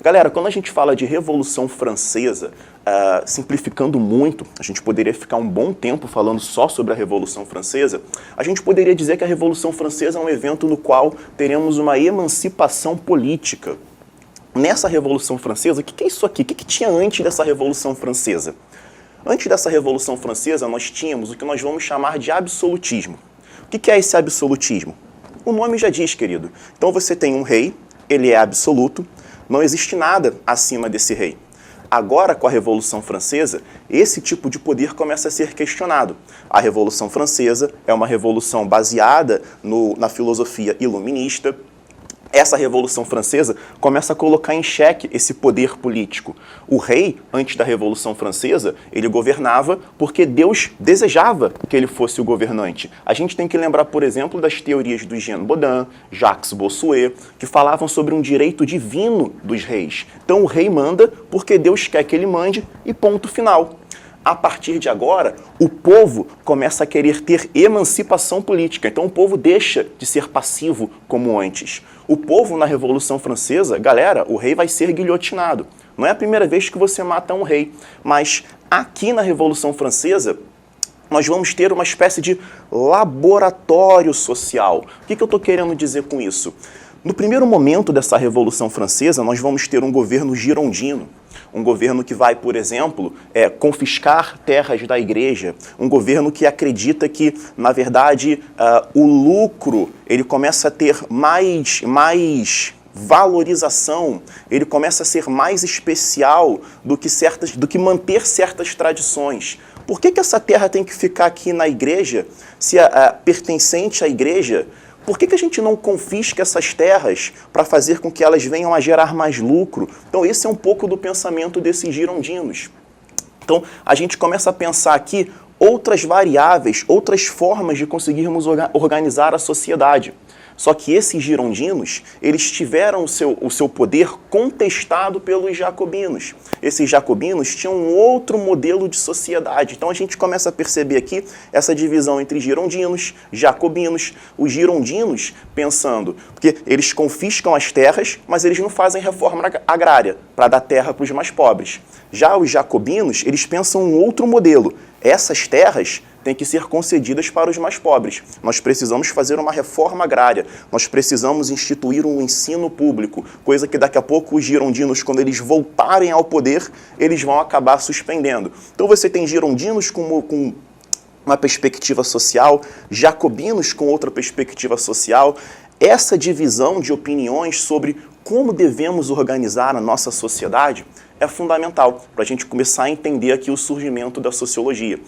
Galera, quando a gente fala de Revolução Francesa, simplificando muito, a gente poderia ficar um bom tempo falando só sobre a Revolução Francesa, a gente poderia dizer que a Revolução Francesa é um evento no qual teremos uma emancipação política. Nessa Revolução Francesa, o que é isso aqui? O que tinha antes dessa Revolução Francesa? Antes dessa Revolução Francesa, nós tínhamos o que nós vamos chamar de absolutismo. O que é esse absolutismo? O nome já diz, querido. Então você tem um rei, ele é absoluto, não existe nada acima desse rei. Agora, com a Revolução Francesa, esse tipo de poder começa a ser questionado. A Revolução Francesa é uma revolução baseada na filosofia iluminista. Essa Revolução Francesa começa a colocar em xeque esse poder político. O rei, antes da Revolução Francesa, ele governava porque Deus desejava que ele fosse o governante. A gente tem que lembrar, por exemplo, das teorias do Jean Bodin, Jacques Bossuet, que falavam sobre um direito divino dos reis. Então o rei manda porque Deus quer que ele mande e ponto final. A partir de agora, o povo começa a querer ter emancipação política. Então o povo deixa de ser passivo como antes. O povo na Revolução Francesa, galera, o rei vai ser guilhotinado. Não é a primeira vez que você mata um rei, mas aqui na Revolução Francesa, nós vamos ter uma espécie de laboratório social. O que eu estou querendo dizer com isso? No primeiro momento dessa Revolução Francesa, nós vamos ter um governo girondino. Um governo que vai, por exemplo, confiscar terras da igreja. Um governo que acredita que, na verdade, o lucro ele começa a ter mais valorização, ele começa a ser mais especial do que manter certas tradições. Por que essa terra tem que ficar aqui na igreja, se pertencente à igreja? Por que a gente não confisca essas terras para fazer com que elas venham a gerar mais lucro? Então esse é um pouco do pensamento desses girondinos. Então a gente começa a pensar aqui outras variáveis, outras formas de conseguirmos organizar a sociedade. Só que esses girondinos, eles tiveram o seu poder contestado pelos jacobinos. Esses jacobinos tinham um outro modelo de sociedade. Então a gente começa a perceber aqui essa divisão entre girondinos, jacobinos. Os girondinos pensando, porque eles confiscam as terras, mas eles não fazem reforma agrária para dar terra para os mais pobres. Já os jacobinos, eles pensam um outro modelo. Essas terras têm que ser concedidas para os mais pobres. Nós precisamos fazer uma reforma agrária, nós precisamos instituir um ensino público, coisa que daqui a pouco os girondinos, quando eles voltarem ao poder, eles vão acabar suspendendo. Então você tem girondinos com uma perspectiva social, jacobinos com outra perspectiva social. Essa divisão de opiniões sobre como devemos organizar a nossa sociedade é fundamental para a gente começar a entender aqui o surgimento da sociologia.